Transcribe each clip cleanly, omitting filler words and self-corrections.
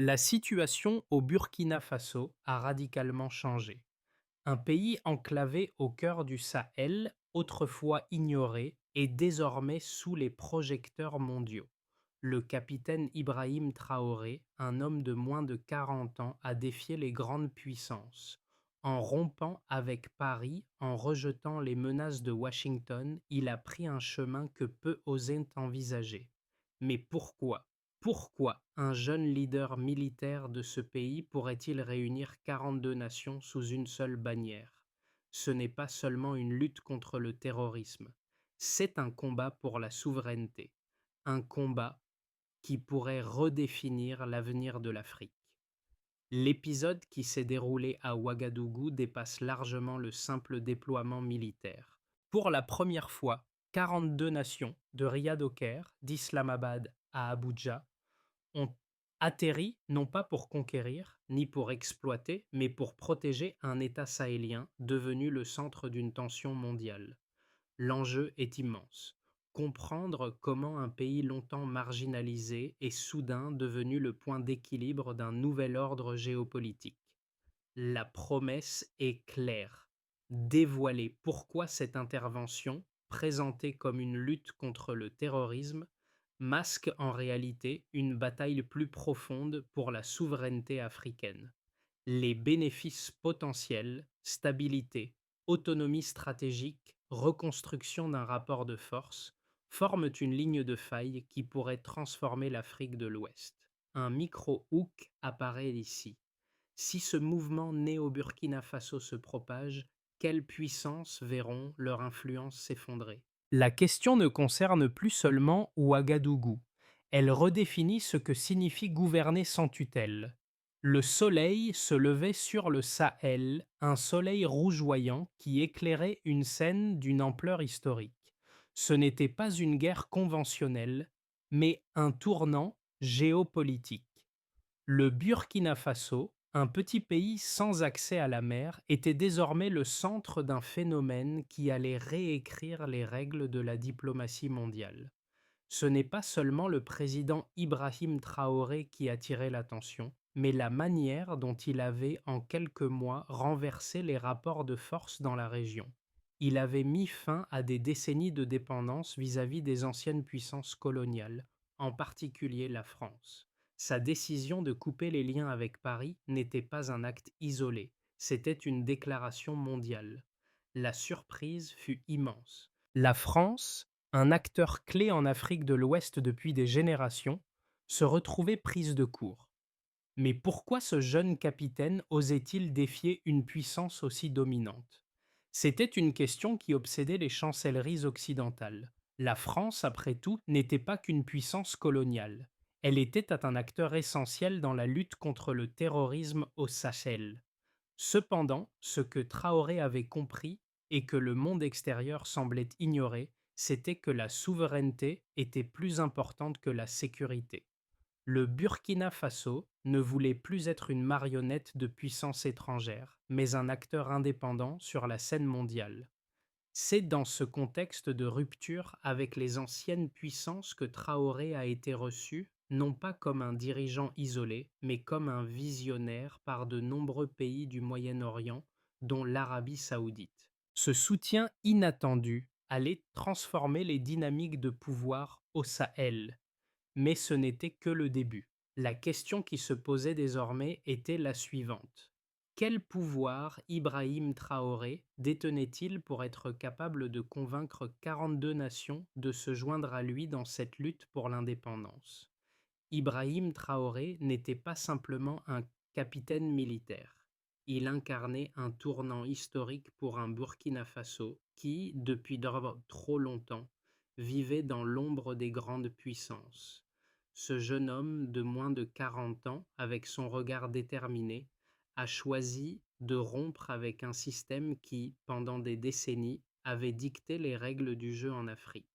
La situation au Burkina Faso a radicalement changé. Un pays enclavé au cœur du Sahel, autrefois ignoré, est désormais sous les projecteurs mondiaux. Le capitaine Ibrahim Traoré, un homme de moins de 40 ans, a défié les grandes puissances. En rompant avec Paris, en rejetant les menaces de Washington, il a pris un chemin que peu osaient envisager. Mais pourquoi? Pourquoi un jeune leader militaire de ce pays pourrait-il réunir 42 nations sous une seule bannière? Ce n'est pas seulement une lutte contre le terrorisme, c'est un combat pour la souveraineté, un combat qui pourrait redéfinir l'avenir de l'Afrique. L'épisode qui s'est déroulé à Ouagadougou dépasse largement le simple déploiement militaire. Pour la première fois, 42 nations, de Riyad au Caire, d'Islamabad à Abuja, ont atterri non pas pour conquérir, ni pour exploiter, mais pour protéger un État sahélien devenu le centre d'une tension mondiale. L'enjeu est immense. Comprendre comment un pays longtemps marginalisé est soudain devenu le point d'équilibre d'un nouvel ordre géopolitique. La promesse est claire. Dévoiler pourquoi cette intervention, présentée comme une lutte contre le terrorisme, masque en réalité une bataille plus profonde pour la souveraineté africaine. Les bénéfices potentiels, stabilité, autonomie stratégique, reconstruction d'un rapport de force, forment une ligne de faille qui pourrait transformer l'Afrique de l'Ouest. Un micro-hook apparaît ici. Si ce mouvement né au Burkina Faso se propage, quelles puissances verront leur influence s'effondrer? La question ne concerne plus seulement Ouagadougou. Elle redéfinit ce que signifie gouverner sans tutelle. Le soleil se levait sur le Sahel, un soleil rougeoyant qui éclairait une scène d'une ampleur historique. Ce n'était pas une guerre conventionnelle, mais un tournant géopolitique. Le Burkina Faso, un petit pays sans accès à la mer, était désormais le centre d'un phénomène qui allait réécrire les règles de la diplomatie mondiale. Ce n'est pas seulement le président Ibrahim Traoré qui attirait l'attention, mais la manière dont il avait en quelques mois renversé les rapports de force dans la région. Il avait mis fin à des décennies de dépendance vis-à-vis des anciennes puissances coloniales, en particulier la France. Sa décision de couper les liens avec Paris n'était pas un acte isolé, c'était une déclaration mondiale. La surprise fut immense. La France, un acteur clé en Afrique de l'Ouest depuis des générations, se retrouvait prise de court. Mais pourquoi ce jeune capitaine osait-il défier une puissance aussi dominante? C'était une question qui obsédait les chancelleries occidentales. La France, après tout, n'était pas qu'une puissance coloniale. Elle était un acteur essentiel dans la lutte contre le terrorisme au Sahel. Cependant, ce que Traoré avait compris et que le monde extérieur semblait ignorer, c'était que la souveraineté était plus importante que la sécurité. Le Burkina Faso ne voulait plus être une marionnette de puissance étrangère, mais un acteur indépendant sur la scène mondiale. C'est dans ce contexte de rupture avec les anciennes puissances que Traoré a été reçu, non pas comme un dirigeant isolé, mais comme un visionnaire par de nombreux pays du Moyen-Orient, dont l'Arabie saoudite. Ce soutien inattendu allait transformer les dynamiques de pouvoir au Sahel, mais ce n'était que le début. La question qui se posait désormais était la suivante. Quel pouvoir Ibrahim Traoré détenait-il pour être capable de convaincre 42 nations de se joindre à lui dans cette lutte pour l'indépendance? Ibrahim Traoré n'était pas simplement un capitaine militaire. Il incarnait un tournant historique pour un Burkina Faso qui, depuis trop longtemps, vivait dans l'ombre des grandes puissances. Ce jeune homme de moins de 40 ans, avec son regard déterminé, a choisi de rompre avec un système qui, pendant des décennies, avait dicté les règles du jeu en Afrique.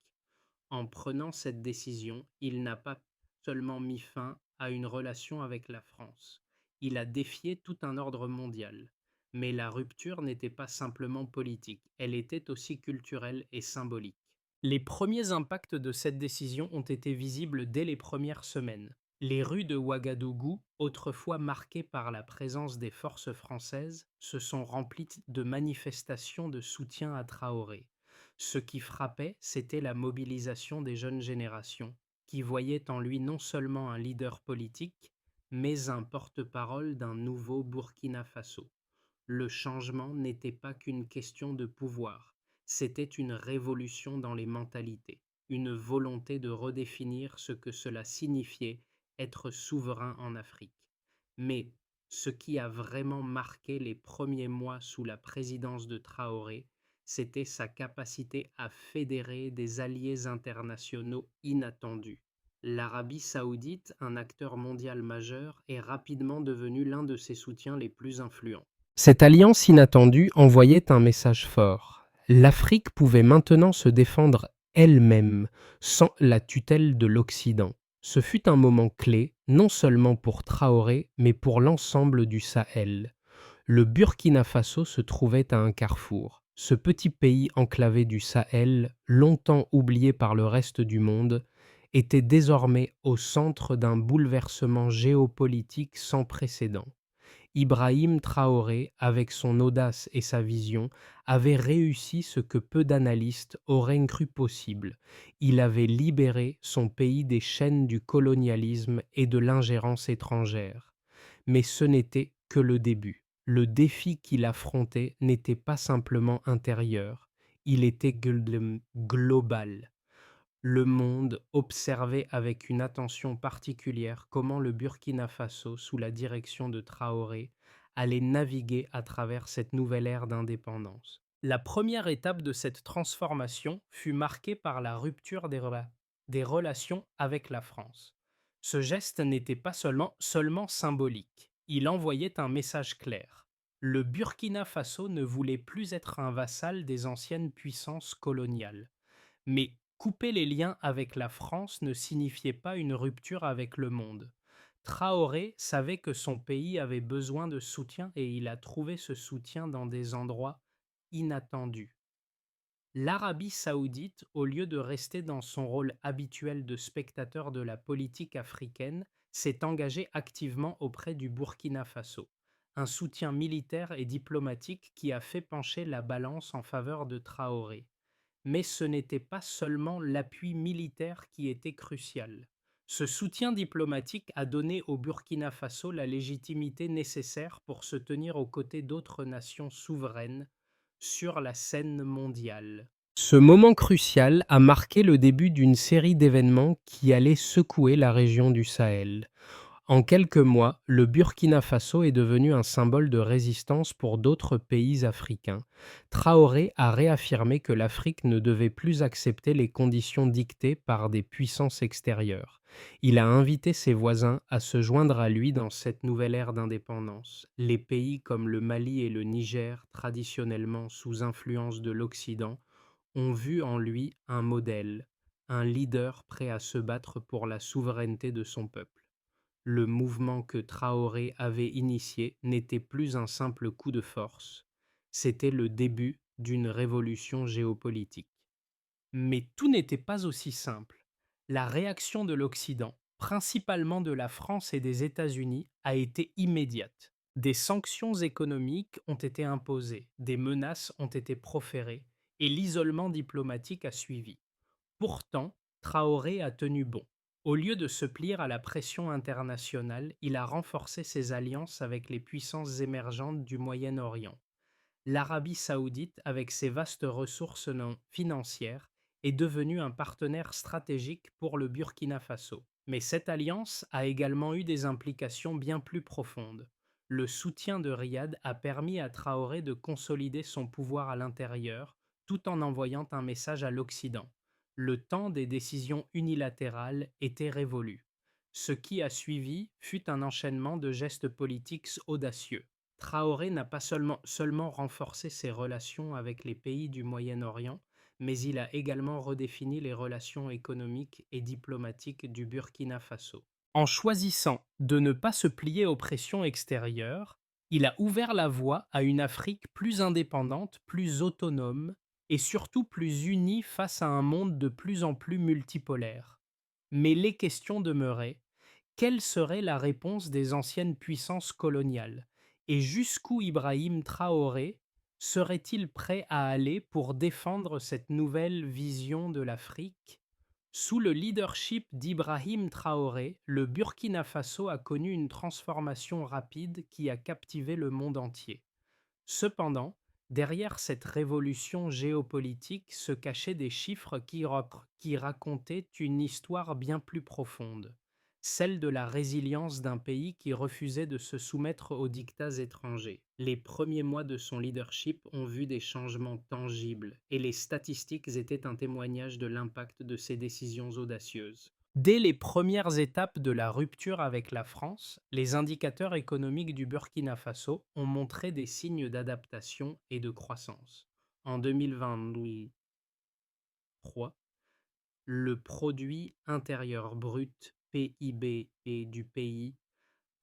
En prenant cette décision, il n'a pas seulement mis fin à une relation avec la France, il a défié tout un ordre mondial. Mais la rupture n'était pas simplement politique, elle était aussi culturelle et symbolique. Les premiers impacts de cette décision ont été visibles dès les premières semaines. Les rues de Ouagadougou, autrefois marquées par la présence des forces françaises, se sont remplies de manifestations de soutien à Traoré. Ce qui frappait, c'était la mobilisation des jeunes générations, qui voyaient en lui non seulement un leader politique, mais un porte-parole d'un nouveau Burkina Faso. Le changement n'était pas qu'une question de pouvoir, c'était une révolution dans les mentalités, une volonté de redéfinir ce que cela signifiait être souverain en Afrique. Mais ce qui a vraiment marqué les premiers mois sous la présidence de Traoré, c'était sa capacité à fédérer des alliés internationaux inattendus. L'Arabie saoudite, un acteur mondial majeur, est rapidement devenu l'un de ses soutiens les plus influents. Cette alliance inattendue envoyait un message fort. L'Afrique pouvait maintenant se défendre elle-même, sans la tutelle de l'Occident. Ce fut un moment clé, non seulement pour Traoré, mais pour l'ensemble du Sahel. Le Burkina Faso se trouvait à un carrefour. Ce petit pays enclavé du Sahel, longtemps oublié par le reste du monde, était désormais au centre d'un bouleversement géopolitique sans précédent. Ibrahim Traoré, avec son audace et sa vision, avait réussi ce que peu d'analystes auraient cru possible. Il avait libéré son pays des chaînes du colonialisme et de l'ingérence étrangère. Mais ce n'était que le début. Le défi qu'il affrontait n'était pas simplement intérieur, il était global. Le monde observait avec une attention particulière comment le Burkina Faso, sous la direction de Traoré, allait naviguer à travers cette nouvelle ère d'indépendance. La première étape de cette transformation fut marquée par la rupture des relations avec la France. Ce geste n'était pas seulement symbolique, il envoyait un message clair. Le Burkina Faso ne voulait plus être un vassal des anciennes puissances coloniales. Mais couper les liens avec la France ne signifiait pas une rupture avec le monde. Traoré savait que son pays avait besoin de soutien et il a trouvé ce soutien dans des endroits inattendus. L'Arabie saoudite, au lieu de rester dans son rôle habituel de spectateur de la politique africaine, s'est engagée activement auprès du Burkina Faso. Un soutien militaire et diplomatique qui a fait pencher la balance en faveur de Traoré. Mais ce n'était pas seulement l'appui militaire qui était crucial. Ce soutien diplomatique a donné au Burkina Faso la légitimité nécessaire pour se tenir aux côtés d'autres nations souveraines sur la scène mondiale. Ce moment crucial a marqué le début d'une série d'événements qui allaient secouer la région du Sahel. En quelques mois, le Burkina Faso est devenu un symbole de résistance pour d'autres pays africains. Traoré a réaffirmé que l'Afrique ne devait plus accepter les conditions dictées par des puissances extérieures. Il a invité ses voisins à se joindre à lui dans cette nouvelle ère d'indépendance. Les pays comme le Mali et le Niger, traditionnellement sous influence de l'Occident, ont vu en lui un modèle, un leader prêt à se battre pour la souveraineté de son peuple. Le mouvement que Traoré avait initié n'était plus un simple coup de force, c'était le début d'une révolution géopolitique. Mais tout n'était pas aussi simple. La réaction de l'Occident, principalement de la France et des États-Unis, a été immédiate. Des sanctions économiques ont été imposées, des menaces ont été proférées, et l'isolement diplomatique a suivi. Pourtant, Traoré a tenu bon. Au lieu de se plier à la pression internationale, il a renforcé ses alliances avec les puissances émergentes du Moyen-Orient. L'Arabie saoudite, avec ses vastes ressources financières, est devenue un partenaire stratégique pour le Burkina Faso. Mais cette alliance a également eu des implications bien plus profondes. Le soutien de Riyad a permis à Traoré de consolider son pouvoir à l'intérieur, tout en envoyant un message à l'Occident. Le temps des décisions unilatérales était révolu. Ce qui a suivi fut un enchaînement de gestes politiques audacieux. Traoré n'a pas seulement renforcé ses relations avec les pays du Moyen-Orient, mais il a également redéfini les relations économiques et diplomatiques du Burkina Faso. En choisissant de ne pas se plier aux pressions extérieures, il a ouvert la voie à une Afrique plus indépendante, plus autonome et surtout plus unie face à un monde de plus en plus multipolaire. Mais les questions demeuraient. Quelle serait la réponse des anciennes puissances coloniales? Et jusqu'où Ibrahim Traoré serait-il prêt à aller pour défendre cette nouvelle vision de l'Afrique? Sous le leadership d'Ibrahim Traoré, le Burkina Faso a connu une transformation rapide qui a captivé le monde entier. Cependant, derrière cette révolution géopolitique se cachaient des chiffres qui racontaient une histoire bien plus profonde, celle de la résilience d'un pays qui refusait de se soumettre aux dictats étrangers. Les premiers mois de son leadership ont vu des changements tangibles, et les statistiques étaient un témoignage de l'impact de ces décisions audacieuses. Dès les premières étapes de la rupture avec la France, les indicateurs économiques du Burkina Faso ont montré des signes d'adaptation et de croissance. En 2023, le produit intérieur brut PIB et du pays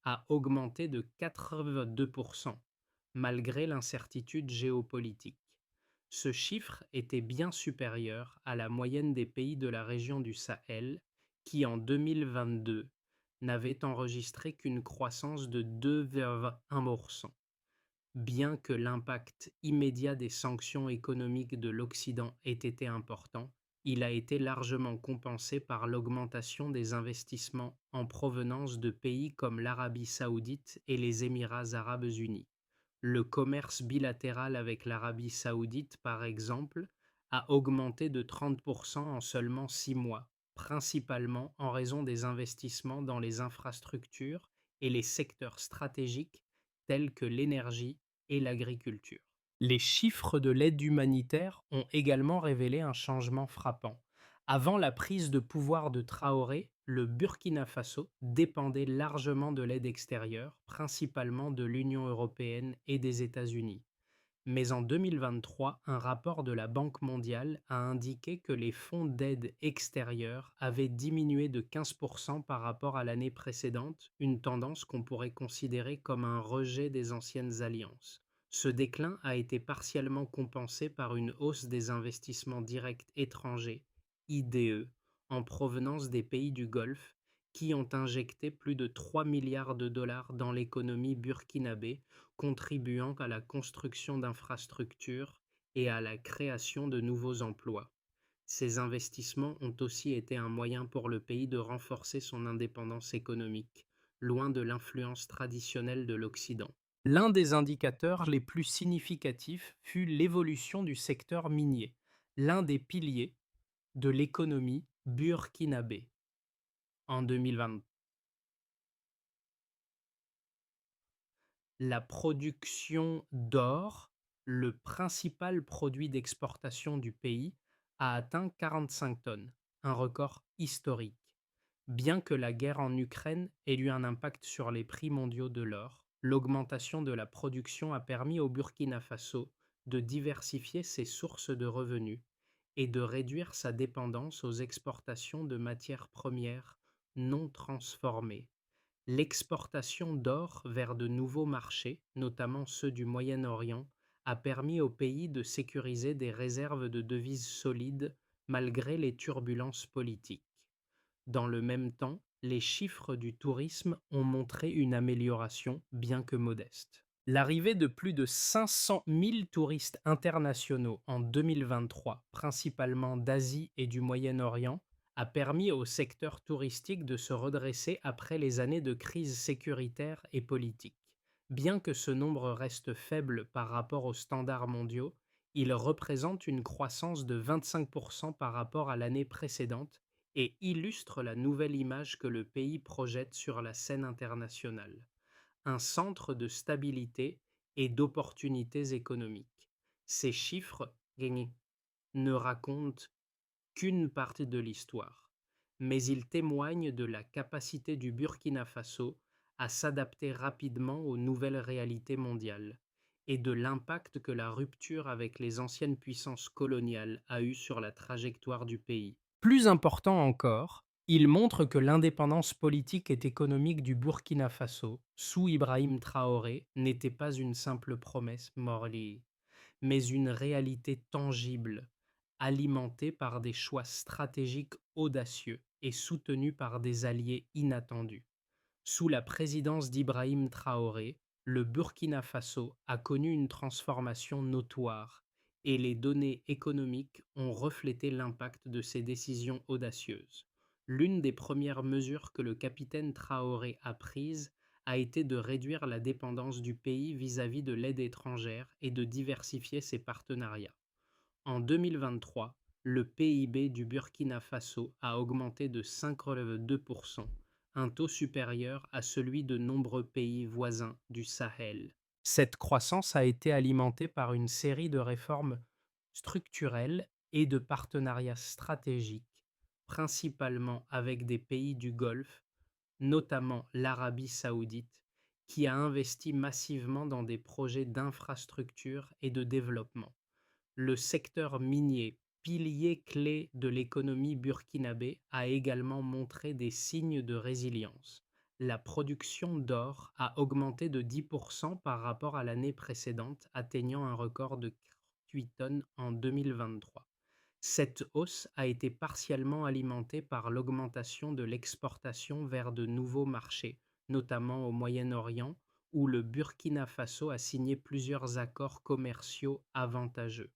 a augmenté de 82%, malgré l'incertitude géopolitique. Ce chiffre était bien supérieur à la moyenne des pays de la région du Sahel, qui en 2022 n'avaient enregistré qu'une croissance de 2,1%. Bien que l'impact immédiat des sanctions économiques de l'Occident ait été important, il a été largement compensé par l'augmentation des investissements en provenance de pays comme l'Arabie saoudite et les Émirats arabes unis. Le commerce bilatéral avec l'Arabie saoudite, par exemple, a augmenté de 30% en seulement 6 mois, principalement en raison des investissements dans les infrastructures et les secteurs stratégiques tels que l'énergie et l'agriculture. Les chiffres de l'aide humanitaire ont également révélé un changement frappant. Avant la prise de pouvoir de Traoré, le Burkina Faso dépendait largement de l'aide extérieure, principalement de l'Union européenne et des États-Unis. Mais en 2023, un rapport de la Banque mondiale a indiqué que les fonds d'aide extérieure avaient diminué de 15% par rapport à l'année précédente, une tendance qu'on pourrait considérer comme un rejet des anciennes alliances. Ce déclin a été partiellement compensé par une hausse des investissements directs étrangers, IDE, en provenance des pays du Golfe, qui ont injecté plus de 3 milliards de dollars dans l'économie burkinabé, contribuant à la construction d'infrastructures et à la création de nouveaux emplois. Ces investissements ont aussi été un moyen pour le pays de renforcer son indépendance économique, loin de l'influence traditionnelle de l'Occident. L'un des indicateurs les plus significatifs fut l'évolution du secteur minier, l'un des piliers de l'économie burkinabé. En 2020, la production d'or, le principal produit d'exportation du pays, a atteint 45 tonnes, un record historique. Bien que la guerre en Ukraine ait eu un impact sur les prix mondiaux de l'or, l'augmentation de la production a permis au Burkina Faso de diversifier ses sources de revenus et de réduire sa dépendance aux exportations de matières premières non transformées. L'exportation d'or vers de nouveaux marchés, notamment ceux du Moyen-Orient, a permis au pays de sécuriser des réserves de devises solides malgré les turbulences politiques. Dans le même temps, les chiffres du tourisme ont montré une amélioration, bien que modeste. L'arrivée de plus de 500 000 touristes internationaux en 2023, principalement d'Asie et du Moyen-Orient, a permis au secteur touristique de se redresser après les années de crise sécuritaire et politique. Bien que ce nombre reste faible par rapport aux standards mondiaux, il représente une croissance de 25% par rapport à l'année précédente et illustre la nouvelle image que le pays projette sur la scène internationale, un centre de stabilité et d'opportunités économiques. Ces chiffres ne racontent qu'une partie de l'histoire, mais ils témoignent de la capacité du Burkina Faso à s'adapter rapidement aux nouvelles réalités mondiales et de l'impact que la rupture avec les anciennes puissances coloniales a eu sur la trajectoire du pays. Plus important encore, il montre que l'indépendance politique et économique du Burkina Faso, sous Ibrahim Traoré, n'était pas une simple promesse morali, mais une réalité tangible, alimentée par des choix stratégiques audacieux et soutenue par des alliés inattendus. Sous la présidence d'Ibrahim Traoré, le Burkina Faso a connu une transformation notoire et les données économiques ont reflété l'impact de ces décisions audacieuses. L'une des premières mesures que le capitaine Traoré a prises a été de réduire la dépendance du pays vis-à-vis de l'aide étrangère et de diversifier ses partenariats. En 2023, le PIB du Burkina Faso a augmenté de 5,2%, un taux supérieur à celui de nombreux pays voisins du Sahel. Cette croissance a été alimentée par une série de réformes structurelles et de partenariats stratégiques, principalement avec des pays du Golfe, notamment l'Arabie saoudite, qui a investi massivement dans des projets d'infrastructure et de développement. Le secteur minier, pilier clé de l'économie burkinabé, a également montré des signes de résilience. La production d'or a augmenté de 10% par rapport à l'année précédente, atteignant un record de 48 tonnes en 2023. Cette hausse a été partiellement alimentée par l'augmentation de l'exportation vers de nouveaux marchés, notamment au Moyen-Orient, où le Burkina Faso a signé plusieurs accords commerciaux avantageux.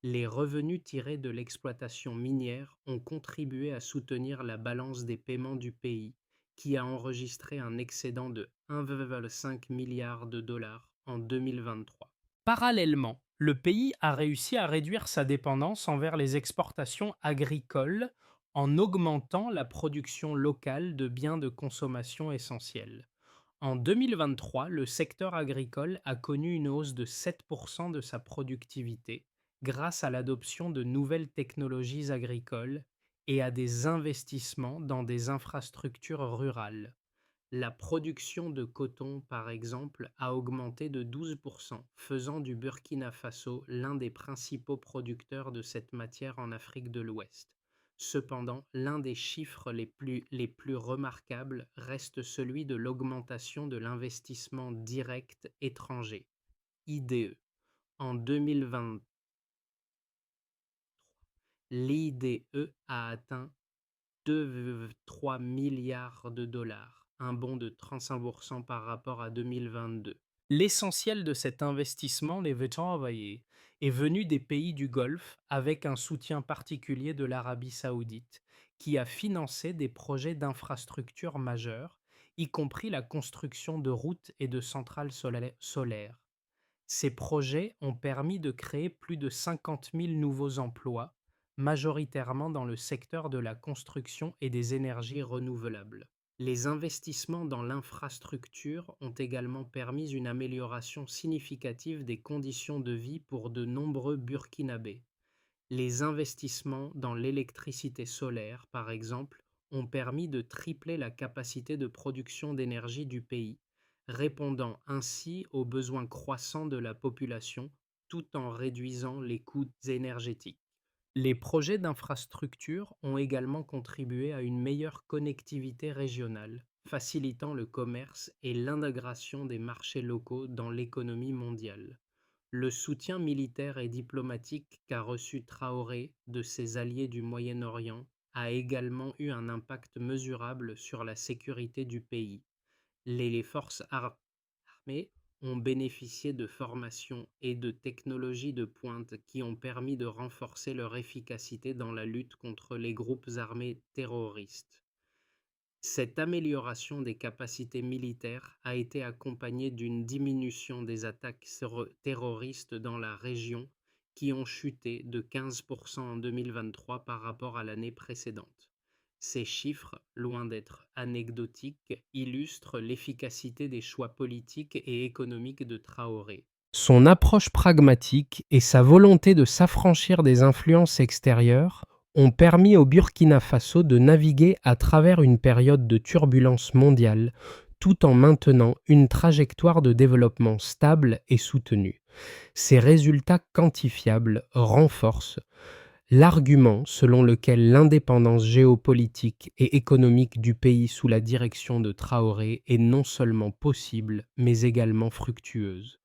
Les revenus tirés de l'exploitation minière ont contribué à soutenir la balance des paiements du pays, qui a enregistré un excédent de 1,5 milliard de dollars en 2023. Parallèlement, le pays a réussi à réduire sa dépendance envers les exportations agricoles en augmentant la production locale de biens de consommation essentiels. En 2023, le secteur agricole a connu une hausse de 7% de sa productivité grâce à l'adoption de nouvelles technologies agricoles et à des investissements dans des infrastructures rurales. La production de coton, par exemple, a augmenté de 12%, faisant du Burkina Faso l'un des principaux producteurs de cette matière en Afrique de l'Ouest. Cependant, l'un des chiffres les plus remarquables reste celui de l'augmentation de l'investissement direct étranger, IDE. En 2020, l'IDE a atteint 2,3 milliards de dollars, un bond de 35% par rapport à 2022. L'essentiel de cet investissement, les travaillés, est venu des pays du Golfe avec un soutien particulier de l'Arabie saoudite, qui a financé des projets d'infrastructures majeurs, y compris la construction de routes et de centrales solaires. Ces projets ont permis de créer plus de 50 000 nouveaux emplois, majoritairement dans le secteur de la construction et des énergies renouvelables. Les investissements dans l'infrastructure ont également permis une amélioration significative des conditions de vie pour de nombreux Burkinabés. Les investissements dans l'électricité solaire, par exemple, ont permis de tripler la capacité de production d'énergie du pays, répondant ainsi aux besoins croissants de la population tout en réduisant les coûts énergétiques. Les projets d'infrastructure ont également contribué à une meilleure connectivité régionale, facilitant le commerce et l'intégration des marchés locaux dans l'économie mondiale. Le soutien militaire et diplomatique qu'a reçu Traoré de ses alliés du Moyen-Orient a également eu un impact mesurable sur la sécurité du pays. Les forces armées ont bénéficié de formations et de technologies de pointe qui ont permis de renforcer leur efficacité dans la lutte contre les groupes armés terroristes. Cette amélioration des capacités militaires a été accompagnée d'une diminution des attaques terroristes dans la région qui ont chuté de 15% en 2023 par rapport à l'année précédente. Ces chiffres, loin d'être anecdotiques, illustrent l'efficacité des choix politiques et économiques de Traoré. Son approche pragmatique et sa volonté de s'affranchir des influences extérieures ont permis au Burkina Faso de naviguer à travers une période de turbulence mondiale tout en maintenant une trajectoire de développement stable et soutenue. Ces résultats quantifiables renforcent l'argument selon lequel l'indépendance géopolitique et économique du pays sous la direction de Traoré est non seulement possible, mais également fructueuse.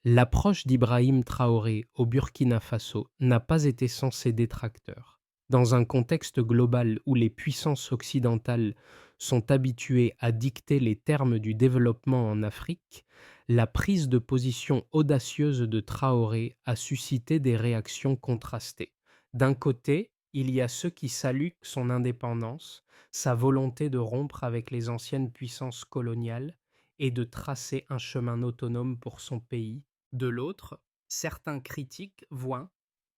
L'approche d'Ibrahim Traoré au Burkina Faso n'a pas été sans ses détracteurs. Dans un contexte global où les puissances occidentales sont habitués à dicter les termes du développement en Afrique, la prise de position audacieuse de Traoré a suscité des réactions contrastées. D'un côté, il y a ceux qui saluent son indépendance, sa volonté de rompre avec les anciennes puissances coloniales et de tracer un chemin autonome pour son pays. De l'autre, certains critiques voient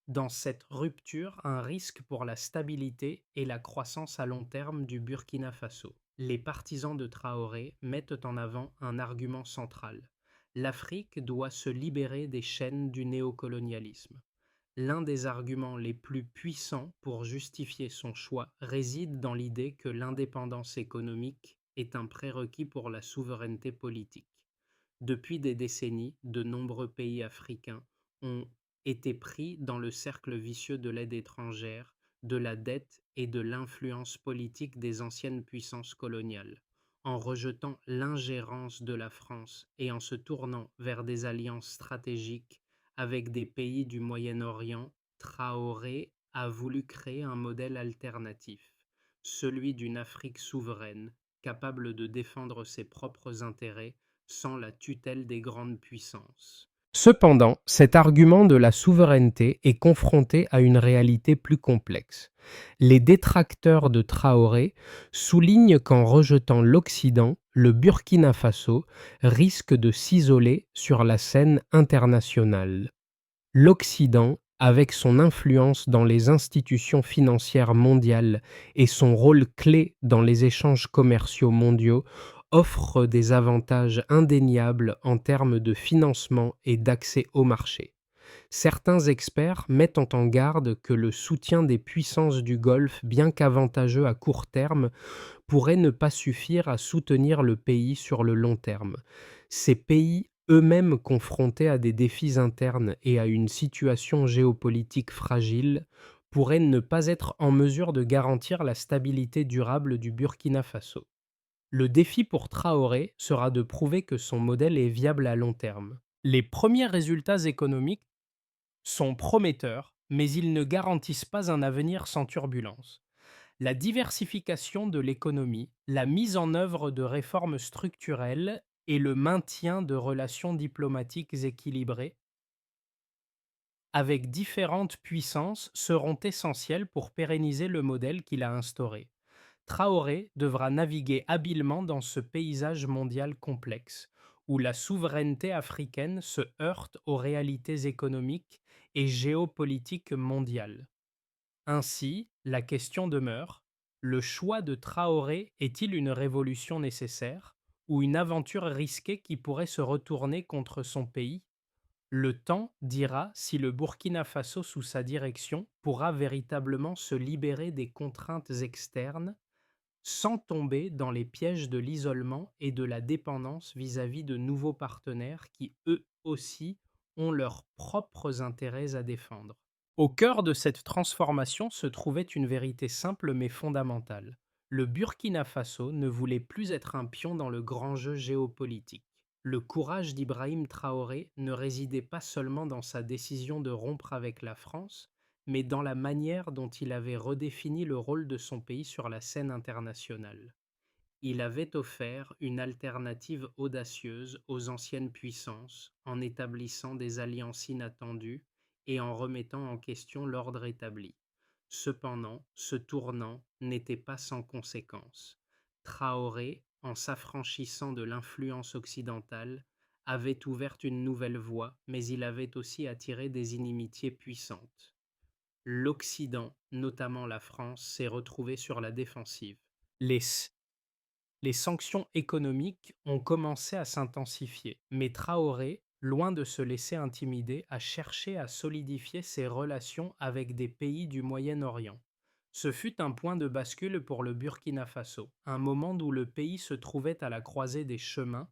dans cette rupture un risque pour la stabilité et la croissance à long terme du Burkina Faso. Les partisans de Traoré mettent en avant un argument central. L'Afrique doit se libérer des chaînes du néocolonialisme. L'un des arguments les plus puissants pour justifier son choix réside dans l'idée que l'indépendance économique est un prérequis pour la souveraineté politique. Depuis des décennies, de nombreux pays africains ont été pris dans le cercle vicieux de l'aide étrangère, de la dette et de l'influence politique des anciennes puissances coloniales. En rejetant l'ingérence de la France et en se tournant vers des alliances stratégiques avec des pays du Moyen-Orient, Traoré a voulu créer un modèle alternatif, celui d'une Afrique souveraine, capable de défendre ses propres intérêts sans la tutelle des grandes puissances. Cependant, cet argument de la souveraineté est confronté à une réalité plus complexe. Les détracteurs de Traoré soulignent qu'en rejetant l'Occident, le Burkina Faso risque de s'isoler sur la scène internationale. L'Occident, avec son influence dans les institutions financières mondiales et son rôle clé dans les échanges commerciaux mondiaux, offre des avantages indéniables en termes de financement et d'accès au marché. Certains experts mettent en garde que le soutien des puissances du Golfe, bien qu'avantageux à court terme, pourrait ne pas suffire à soutenir le pays sur le long terme. Ces pays, eux-mêmes confrontés à des défis internes et à une situation géopolitique fragile, pourraient ne pas être en mesure de garantir la stabilité durable du Burkina Faso. Le défi pour Traoré sera de prouver que son modèle est viable à long terme. Les premiers résultats économiques sont prometteurs, mais ils ne garantissent pas un avenir sans turbulence. La diversification de l'économie, la mise en œuvre de réformes structurelles et le maintien de relations diplomatiques équilibrées avec différentes puissances seront essentiels pour pérenniser le modèle qu'il a instauré. Traoré devra naviguer habilement dans ce paysage mondial complexe, où la souveraineté africaine se heurte aux réalités économiques et géopolitiques mondiales. Ainsi, la question demeure, le choix de Traoré est-il une révolution nécessaire ou une aventure risquée qui pourrait se retourner contre son pays? Le temps dira si le Burkina Faso sous sa direction pourra véritablement se libérer des contraintes externes sans tomber dans les pièges de l'isolement et de la dépendance vis-à-vis de nouveaux partenaires qui, eux aussi, ont leurs propres intérêts à défendre. Au cœur de cette transformation se trouvait une vérité simple mais fondamentale. Le Burkina Faso ne voulait plus être un pion dans le grand jeu géopolitique. Le courage d'Ibrahim Traoré ne résidait pas seulement dans sa décision de rompre avec la France, mais dans la manière dont il avait redéfini le rôle de son pays sur la scène internationale. Il avait offert une alternative audacieuse aux anciennes puissances en établissant des alliances inattendues et en remettant en question l'ordre établi. Cependant, ce tournant n'était pas sans conséquences. Traoré, en s'affranchissant de l'influence occidentale, avait ouvert une nouvelle voie, mais il avait aussi attiré des inimitiés puissantes. L'Occident, notamment la France, s'est retrouvé sur la défensive. Les sanctions économiques ont commencé à s'intensifier, mais Traoré, loin de se laisser intimider, a cherché à solidifier ses relations avec des pays du Moyen-Orient. Ce fut un point de bascule pour le Burkina Faso, un moment où le pays se trouvait à la croisée des chemins,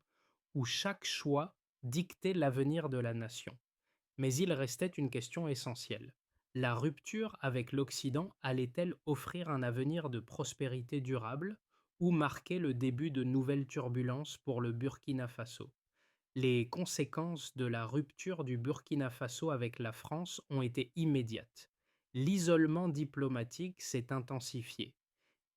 où chaque choix dictait l'avenir de la nation. Mais il restait une question essentielle. La rupture avec l'Occident allait-elle offrir un avenir de prospérité durable ou marquer le début de nouvelles turbulences pour le Burkina Faso? Les conséquences de la rupture du Burkina Faso avec la France ont été immédiates. L'isolement diplomatique s'est intensifié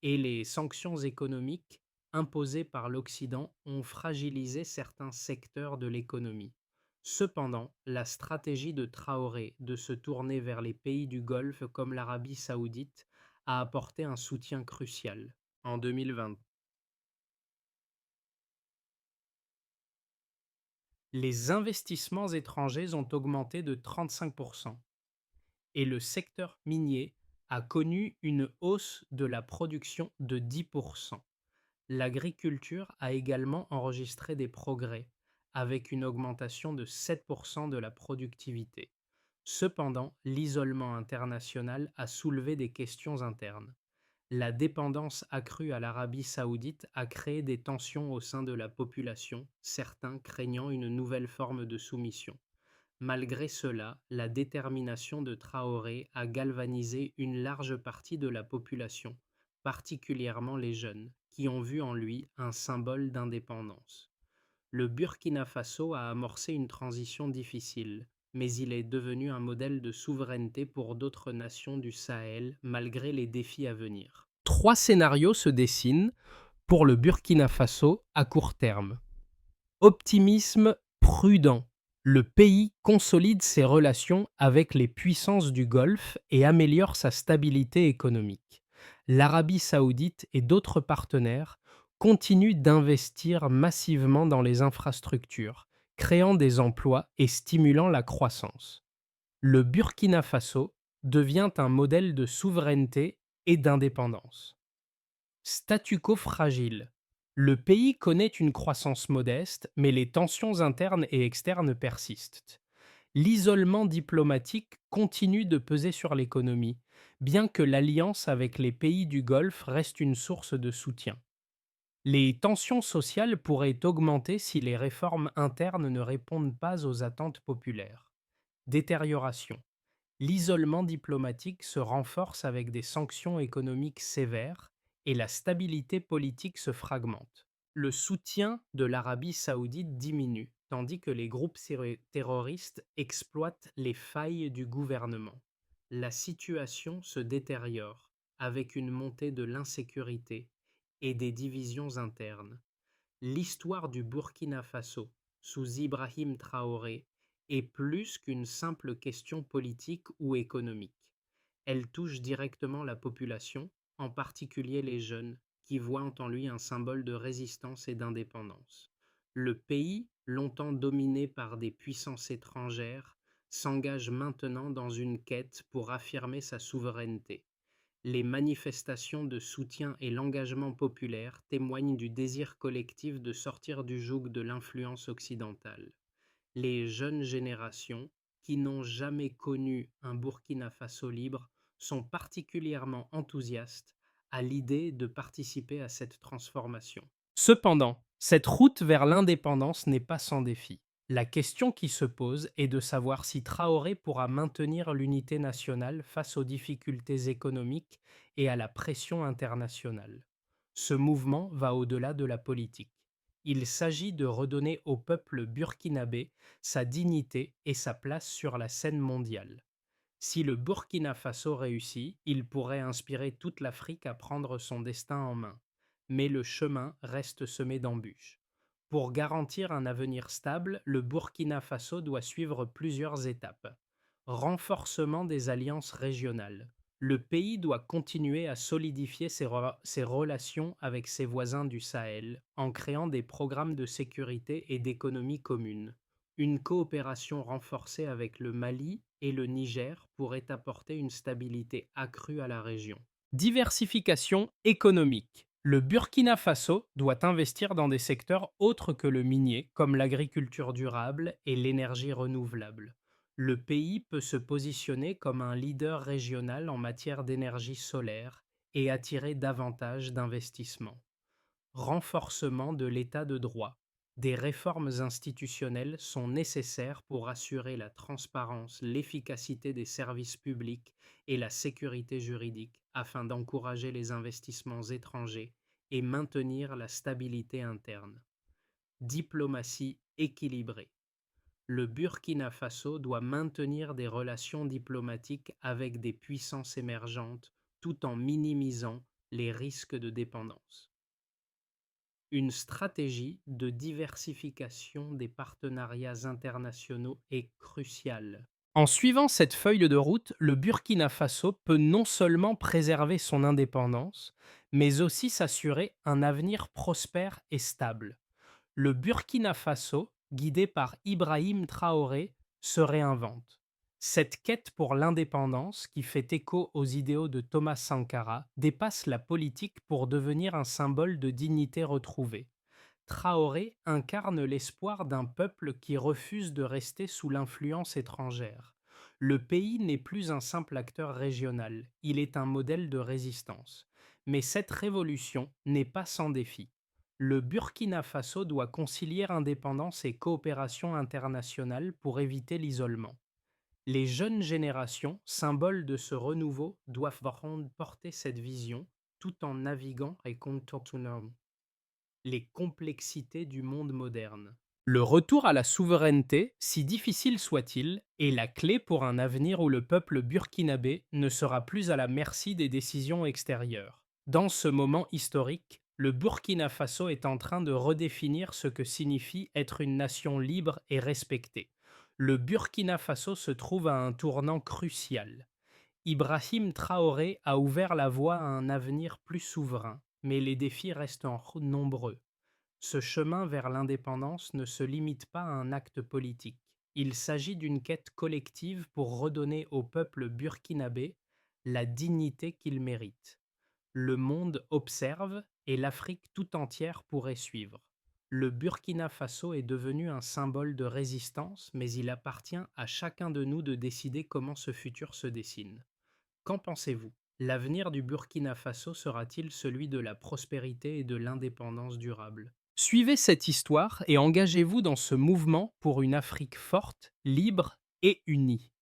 et les sanctions économiques imposées par l'Occident ont fragilisé certains secteurs de l'économie. Cependant, la stratégie de Traoré de se tourner vers les pays du Golfe comme l'Arabie saoudite a apporté un soutien crucial. En 2020, les investissements étrangers ont augmenté de 35% et le secteur minier a connu une hausse de la production de 10%. L'agriculture a également enregistré des progrès, avec une augmentation de 7% de la productivité. Cependant, l'isolement international a soulevé des questions internes. La dépendance accrue à l'Arabie saoudite a créé des tensions au sein de la population, certains craignant une nouvelle forme de soumission. Malgré cela, la détermination de Traoré a galvanisé une large partie de la population, particulièrement les jeunes, qui ont vu en lui un symbole d'indépendance. Le Burkina Faso a amorcé une transition difficile, mais il est devenu un modèle de souveraineté pour d'autres nations du Sahel malgré les défis à venir. Trois scénarios se dessinent pour le Burkina Faso à court terme. Optimisme prudent. Le pays consolide ses relations avec les puissances du Golfe et améliore sa stabilité économique. L'Arabie saoudite et d'autres partenaires continuent d'investir massivement dans les infrastructures, créant des emplois et stimulant la croissance. Le Burkina Faso devient un modèle de souveraineté et d'indépendance. Statu quo fragile. Le pays connaît une croissance modeste, mais les tensions internes et externes persistent. L'isolement diplomatique continue de peser sur l'économie, bien que l'alliance avec les pays du Golfe reste une source de soutien. Les tensions sociales pourraient augmenter si les réformes internes ne répondent pas aux attentes populaires. Détérioration. L'isolement diplomatique se renforce avec des sanctions économiques sévères et la stabilité politique se fragmente. Le soutien de l'Arabie saoudite diminue, tandis que les groupes terroristes exploitent les failles du gouvernement. La situation se détériore avec une montée de l'insécurité et des divisions internes. L'histoire du Burkina Faso, sous Ibrahim Traoré, est plus qu'une simple question politique ou économique. Elle touche directement la population, en particulier les jeunes, qui voient en lui un symbole de résistance et d'indépendance. Le pays, longtemps dominé par des puissances étrangères, s'engage maintenant dans une quête pour affirmer sa souveraineté. Les manifestations de soutien et l'engagement populaire témoignent du désir collectif de sortir du joug de l'influence occidentale. Les jeunes générations, qui n'ont jamais connu un Burkina Faso libre, sont particulièrement enthousiastes à l'idée de participer à cette transformation. Cependant, cette route vers l'indépendance n'est pas sans défi. La question qui se pose est de savoir si Traoré pourra maintenir l'unité nationale face aux difficultés économiques et à la pression internationale. Ce mouvement va au-delà de la politique. Il s'agit de redonner au peuple burkinabé sa dignité et sa place sur la scène mondiale. Si le Burkina Faso réussit, il pourrait inspirer toute l'Afrique à prendre son destin en main. Mais le chemin reste semé d'embûches. Pour garantir un avenir stable, le Burkina Faso doit suivre plusieurs étapes. Renforcement des alliances régionales. Le pays doit continuer à solidifier ses relations avec ses voisins du Sahel en créant des programmes de sécurité et d'économie communes. Une coopération renforcée avec le Mali et le Niger pourrait apporter une stabilité accrue à la région. Diversification économique. Le Burkina Faso doit investir dans des secteurs autres que le minier, comme l'agriculture durable et l'énergie renouvelable. Le pays peut se positionner comme un leader régional en matière d'énergie solaire et attirer davantage d'investissements. Renforcement de l'état de droit. Des réformes institutionnelles sont nécessaires pour assurer la transparence, l'efficacité des services publics et la sécurité juridique afin d'encourager les investissements étrangers et maintenir la stabilité interne. Diplomatie équilibrée. Le Burkina Faso doit maintenir des relations diplomatiques avec des puissances émergentes tout en minimisant les risques de dépendance. Une stratégie de diversification des partenariats internationaux est cruciale. En suivant cette feuille de route, le Burkina Faso peut non seulement préserver son indépendance, mais aussi s'assurer un avenir prospère et stable. Le Burkina Faso, guidé par Ibrahim Traoré, se réinvente. Cette quête pour l'indépendance, qui fait écho aux idéaux de Thomas Sankara, dépasse la politique pour devenir un symbole de dignité retrouvée. Traoré incarne l'espoir d'un peuple qui refuse de rester sous l'influence étrangère. Le pays n'est plus un simple acteur régional, il est un modèle de résistance. Mais cette révolution n'est pas sans défi. Le Burkina Faso doit concilier indépendance et coopération internationale pour éviter l'isolement. Les jeunes générations, symboles de ce renouveau, doivent porter cette vision tout en naviguant et contournant les complexités du monde moderne. Le retour à la souveraineté, si difficile soit-il, est la clé pour un avenir où le peuple burkinabé ne sera plus à la merci des décisions extérieures. Dans ce moment historique, le Burkina Faso est en train de redéfinir ce que signifie être une nation libre et respectée. Le Burkina Faso se trouve à un tournant crucial. Ibrahim Traoré a ouvert la voie à un avenir plus souverain, mais les défis restent nombreux. Ce chemin vers l'indépendance ne se limite pas à un acte politique. Il s'agit d'une quête collective pour redonner au peuple burkinabé la dignité qu'il mérite. Le monde observe et l'Afrique tout entière pourrait suivre. Le Burkina Faso est devenu un symbole de résistance, mais il appartient à chacun de nous de décider comment ce futur se dessine. Qu'en pensez-vous? L'avenir du Burkina Faso sera-t-il celui de la prospérité et de l'indépendance durable? Suivez cette histoire et engagez-vous dans ce mouvement pour une Afrique forte, libre et unie.